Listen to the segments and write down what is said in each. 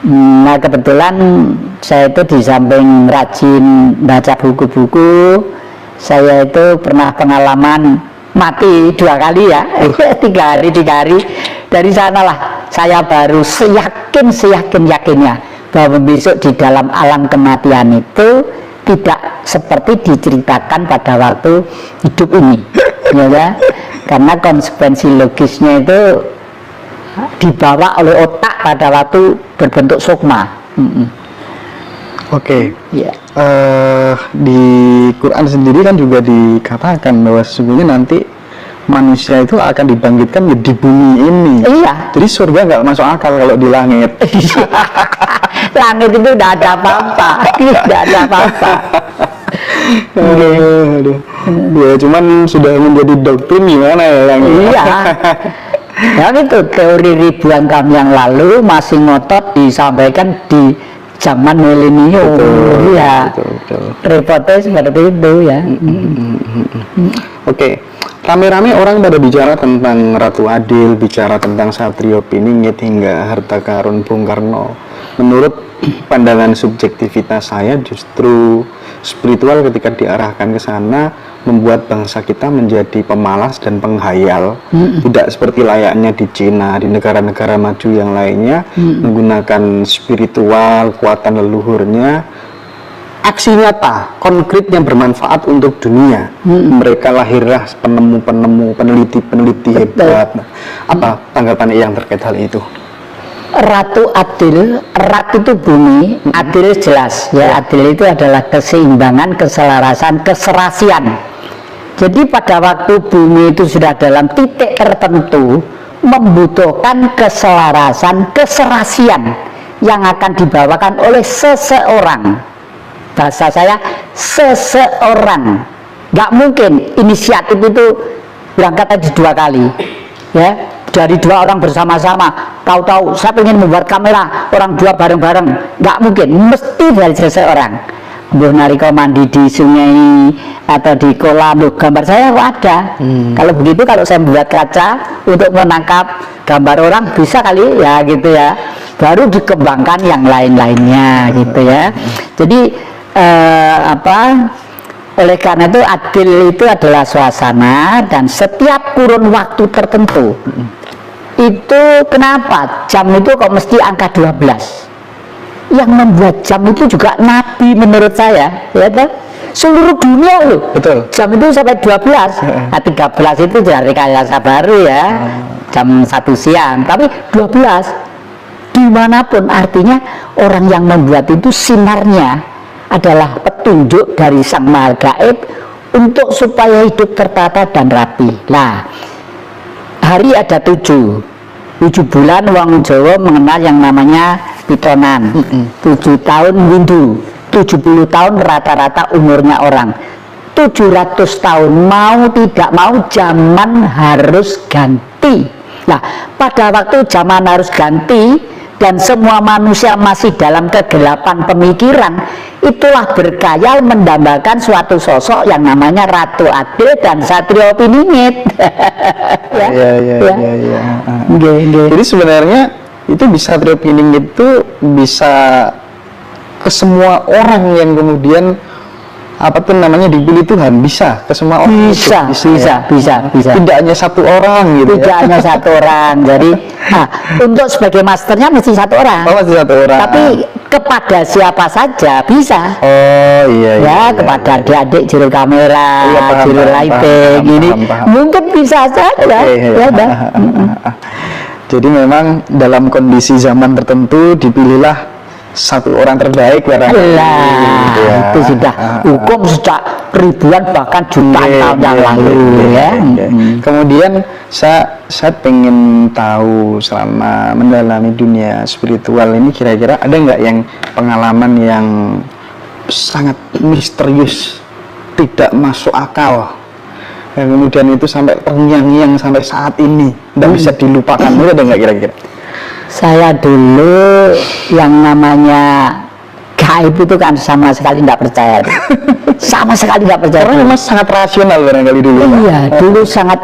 Nah kebetulan saya itu di samping rajin baca buku-buku, saya itu pernah pengalaman mati 2 kali ya, 3 hari. Dari sanalah saya baru seyakin-yakinnya bahwa besok di dalam alam kematian itu tidak seperti diceritakan pada waktu hidup ini, ya, karena konsekuensi logisnya itu dibawa oleh otak pada waktu berbentuk sukma. Oke. Yeah. Di Quran sendiri kan juga dikatakan bahwa sesungguhnya nanti manusia itu akan dibangkitkan di bumi ini. Iya. Jadi surga nggak masuk akal kalau di langit. Langit itu tidak ada apa-apa, tidak ada apa-apa. Aduh. Ya cuman sudah menjadi doktrin gimana ya yang Iya. Dan itu teori ribuan tahun yang lalu masih ngotot disampaikan di zaman milenium. Iya. Betul. Repotnya seperti itu ya. Oke. Rame-rame orang pada bicara tentang Ratu Adil, bicara tentang Satrio Piningit hingga harta karun Bung Karno. Menurut pandangan subjektivitas saya, justru spiritual ketika diarahkan ke sana membuat bangsa kita menjadi pemalas dan penghayal. Tidak seperti layaknya di Cina, di negara-negara maju yang lainnya menggunakan spiritual, kekuatan leluhurnya, aksi nyata, konkret yang bermanfaat untuk dunia. Mereka lahirlah penemu-penemu, peneliti-peneliti hebat. Apa tanggapan yang terkait hal itu? Ratu Adil, Rat itu bumi, Adil jelas ya. Adil itu adalah keseimbangan, keselarasan, keserasian. Jadi pada waktu bumi itu sudah dalam titik tertentu, membutuhkan keselarasan, keserasian yang akan dibawakan oleh seseorang. Bahasa saya, seseorang. Nggak mungkin inisiatif itu berangkat aja 2 kali ya, dari 2 orang bersama-sama. Tahu-tahu saya ingin membuat kamera, orang 2 bareng-bareng, nggak mungkin, mesti dari seseorang. Bu nariko mandi di sungai atau di kolam, loh, gambar saya kok ada. Kalau begitu, kalau saya membuat kaca untuk menangkap gambar orang, bisa kali ya gitu ya, baru dikembangkan yang lain-lainnya gitu ya. Jadi oleh karena itu adil itu adalah suasana, dan setiap kurun waktu tertentu itu kenapa jam itu kok mesti angka 12? Yang membuat jam itu juga Nabi menurut saya, ya kan? Seluruh dunia loh. Betul. Jam itu sampai 12. Nah, 13 itu dari rekayasa baru ya, jam 1 siang, tapi 12 dimanapun, artinya orang yang membuat itu sinarnya adalah petunjuk dari Sang Maha Gaib untuk supaya hidup tertata dan rapi. Nah, hari ada 7 bulan wong Jawa mengenal yang namanya pitonan. 7 tahun windu, 70 tahun rata-rata umurnya orang. 700 tahun mau tidak mau zaman harus ganti. Nah, pada waktu zaman harus ganti dan semua manusia masih dalam kegelapan pemikiran, itulah berkhayal mendambakan suatu sosok yang namanya Ratu Adil dan Satrio Piningit. Jadi sebenarnya itu bisa Satrio Piningit itu bisa ke semua orang yang kemudian apapun namanya dipilih Tuhan, bisa ke semua orang. Bisa. Tidak hanya satu orang gitu. Tidak hanya satu orang. Jadi untuk sebagai masternya mesti 1 orang. Oh, masih 1 orang. Tapi kepada siapa saja bisa. Oh iya. Kepada adik-adik juru kamera, juru lighting ini mungkin bisa saja. Jadi memang dalam kondisi zaman tertentu dipilihlah 1 orang terbaik barangkali. Itu sudah hukum sejak ribuan bahkan jutaan tahun yang lalu ya. Kemudian saya pengen tahu, selama mendalami dunia spiritual ini kira-kira ada nggak yang pengalaman yang sangat misterius, tidak masuk akal, yang kemudian itu sampai terngiang-ngiang sampai saat ini tidak bisa dilupakan? Ada nggak kira-kira? Saya dulu yang namanya gaib itu kan sama sekali tidak percaya. sama sekali nggak percaya. Karena memang sangat rasional barangkali dulu. Iya, dulu sangat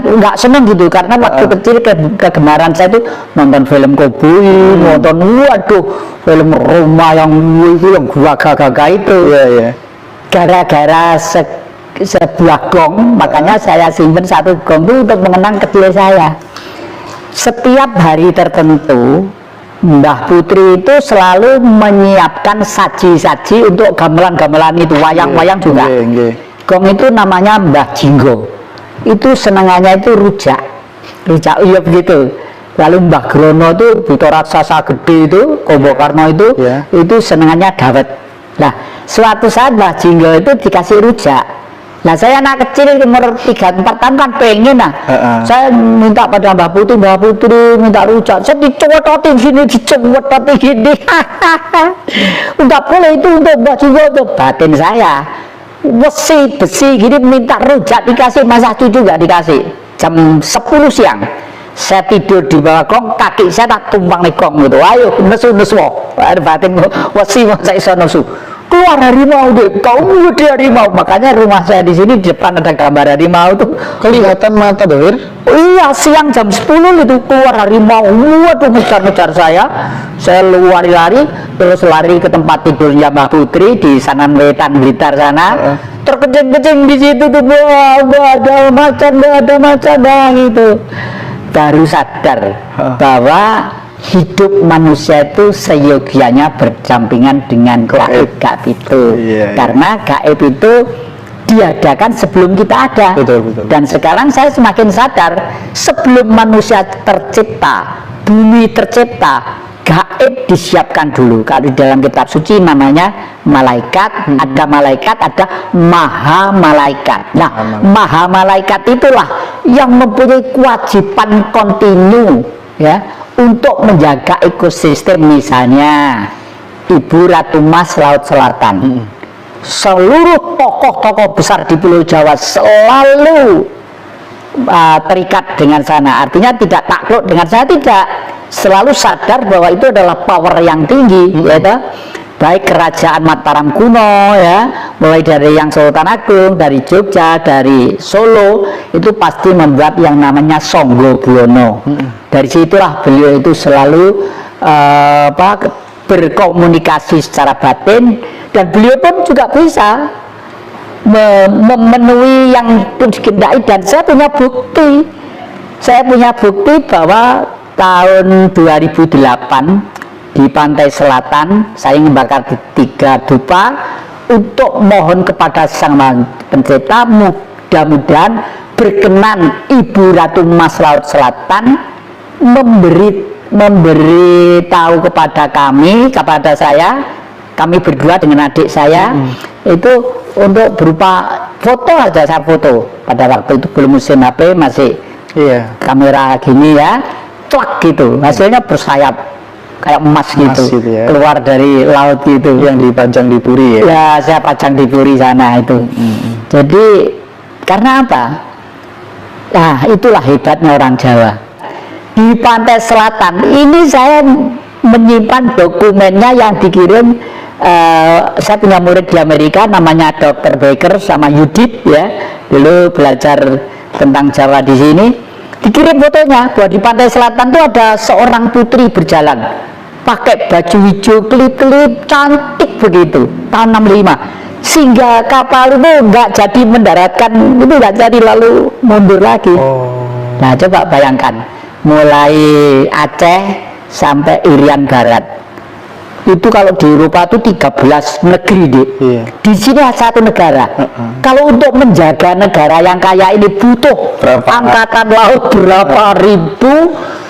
nggak seneng gitu karena waktu kecil kegemaran saya itu nonton film koboi, nonton waduh film Roma yang itu yang gua gagah itu. Iya, iya. Gara-gara sebuah gong, makanya saya simpen satu gong itu untuk mengenang kecil saya. Setiap hari tertentu Mbah Putri itu selalu menyiapkan saji-saji untuk gamelan-gamelan itu, wayang-wayang juga. Gong itu namanya Mbah Jinggo. Itu senangannya itu rujak uyup gitu. Lalu Mbah Grono itu buto raksasa gede itu, Kombokarno itu senangannya dawet. Nah, suatu saat Mbah Jinggo itu dikasih rujak. Nah, saya anak kecil umur 3-4 tahun kan pengen saya minta pada Mbah Putri minta rujak. Saya dicowotin gini. Enggak boleh itu untuk Mbah Jinggo, itu batin saya. Besi gini minta rujak dikasih, masa cucu gak dikasih. Jam 10 siang saya tidur di bawah gong, kaki saya tak tumpang nih gong gitu. Ayo nesu ada batin wesi saya iso nesu. Keluar harimau deh, kau di harimau. Makanya rumah saya di sini di depan ada gambar harimau tuh. Kelihatan mata doir. Iya, siang jam 10 itu keluar harimau. Waduh, ngejar saya lari-lari, terus lari ke tempat tidurnya Mbah Putri di sana Wetan Blitar sana. Terkejeng-kejeng di situ tuh, ada macan gitu. Baru sadar bahwa hidup manusia itu seyogianya berdampingan dengan gaib itu. Karena gaib itu diadakan sebelum kita ada. Betul. Dan sekarang saya semakin sadar, sebelum manusia tercipta, bumi tercipta, gaib disiapkan dulu. Kalau di dalam kitab suci namanya malaikat, ada malaikat, ada maha malaikat. Nah, maha malaikat itulah yang mempunyai kewajiban kontinu ya untuk menjaga ekosistem. Misalnya Ibu Ratu Mas Laut Selatan, seluruh tokoh-tokoh besar di Pulau Jawa selalu terikat dengan sana. Artinya tidak takluk dengan saya, tidak, selalu sadar bahwa itu adalah power yang tinggi, ya toh? Baik kerajaan Mataram kuno ya, mulai dari yang Sultan Agung, dari Jogja, dari Solo, itu pasti membuat yang namanya Songgo Buwono. Dari situlah beliau itu selalu berkomunikasi secara batin, dan beliau pun juga bisa memenuhi yang dikehendaki. Dan saya punya bukti bahwa tahun 2008 di pantai selatan saya membakar 3 dupa untuk mohon kepada Sang Pencipta, mudah-mudahan berkenan Ibu Ratu Mas Laut Selatan memberi tahu kepada kami berdua dengan adik saya itu untuk berupa foto aja. Saya foto pada waktu itu belum mesin HP, masih kamera gini ya, clak gitu, hasilnya bersayap kayak emas gitu ya, keluar dari laut gitu, yang dipajang di Puri ya saya pajang di Puri sana itu. Jadi karena apa? Nah, itulah hebatnya orang Jawa. Di pantai selatan ini saya menyimpan dokumennya yang dikirim. Saya punya murid di Amerika namanya Dr. Baker sama Yudit ya, dulu belajar tentang Jawa di sini. Dikirim fotonya bahwa di pantai selatan itu ada seorang putri berjalan pakai baju hijau kelip-kelip cantik begitu tahun 65, sehingga kapal itu nggak jadi mendaratkan, itu nggak jadi, lalu mundur lagi. Nah, coba bayangkan, mulai Aceh sampai Irian Barat itu kalau di Eropa itu 13 negeri di sini satu negara. Kalau untuk menjaga negara yang kaya ini butuh angkatan laut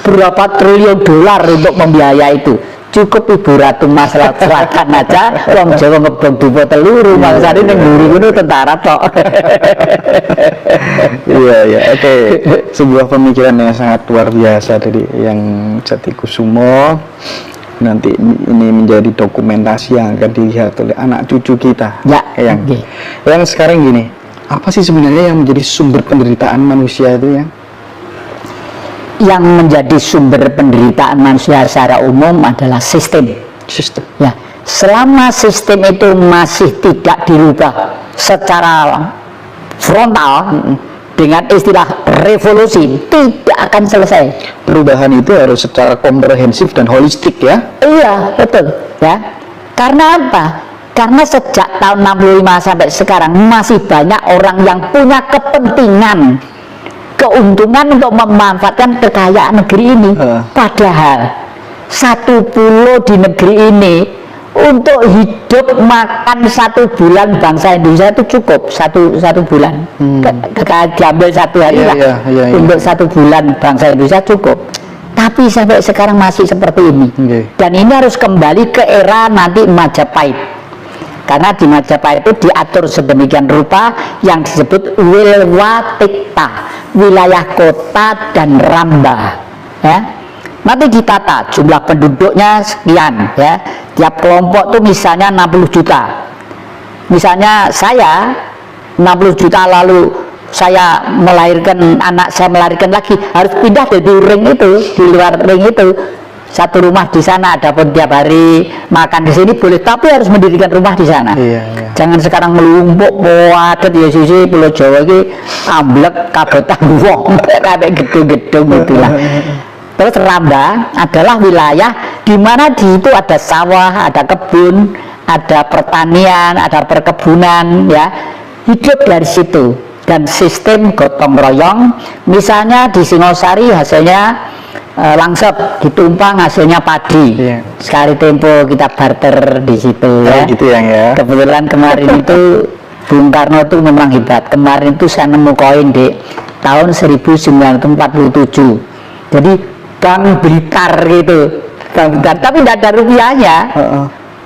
berapa triliun dolar untuk membiayai itu. Cukup Ibu Ratu Mas Laut Selatan aja wong Jawa ngebong dupo teluru, maksane ning mburi ngono tentara tok. Oke. Sebuah pemikiran yang sangat luar biasa tadi yang Jatikusumo. Nanti ini menjadi dokumentasi yang akan dilihat oleh anak cucu kita. Yang sekarang gini, apa sih sebenarnya yang menjadi sumber penderitaan manusia itu ya? Yang menjadi sumber penderitaan manusia secara umum adalah sistem. Ya, selama sistem itu masih tidak dirubah secara frontal dengan istilah revolusi, tidak akan selesai. Perubahan itu harus secara komprehensif dan holistik ya. Iya, betul ya. Karena apa? Karena sejak tahun 65 sampai sekarang masih banyak orang yang punya kepentingan, keuntungan untuk memanfaatkan kekayaan negeri ini. Padahal satu pulau di negeri ini untuk hidup makan 1 bulan bangsa Indonesia itu cukup satu bulan. Diambil 1 hari lah untuk 1 bulan bangsa Indonesia cukup. Tapi sampai sekarang masih seperti ini. Dan ini harus kembali ke era nanti Majapahit. Karena di Majapahit itu diatur sedemikian rupa yang disebut Wilwatikta, wilayah kota dan ramba. Ya. Nanti ditata jumlah penduduknya sekian ya. Tiap kelompok tuh misalnya 60 juta. Misalnya saya 60 juta lalu saya melahirkan anak, saya melahirkan lagi, harus pindah dari ring itu, di luar ring itu. Satu rumah di sana, ada pun tiap hari makan di sini boleh, tapi harus mendirikan rumah di sana. Jangan sekarang melumpuk padat ya sisi Pulau Jawa ini amblek kabetan wong kayak gedung-gedung gitulah. Terus Ramba adalah wilayah di mana di itu ada sawah, ada kebun, ada pertanian, ada perkebunan ya. Hidup dari situ dan sistem gotong royong. Misalnya di Singosari hasilnya langsep, di Tumpang hasilnya padi. Sekali tempo kita barter di situ ya. Gitu ya. Kebetulan kemarin itu Bung Karno itu memang hebat. Kemarin itu saya nemu koin di tahun 1947. Jadi Bank Blitar gitu, Bank Blitar, tapi tidak ada rupiahnya.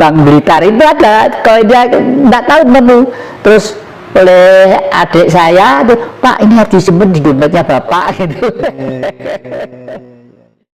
Bank Blitar itu ada koinnya, tidak tahu nemu. Terus oleh adik saya, Pak ini harus disimpan di dompetnya Bapak gitu.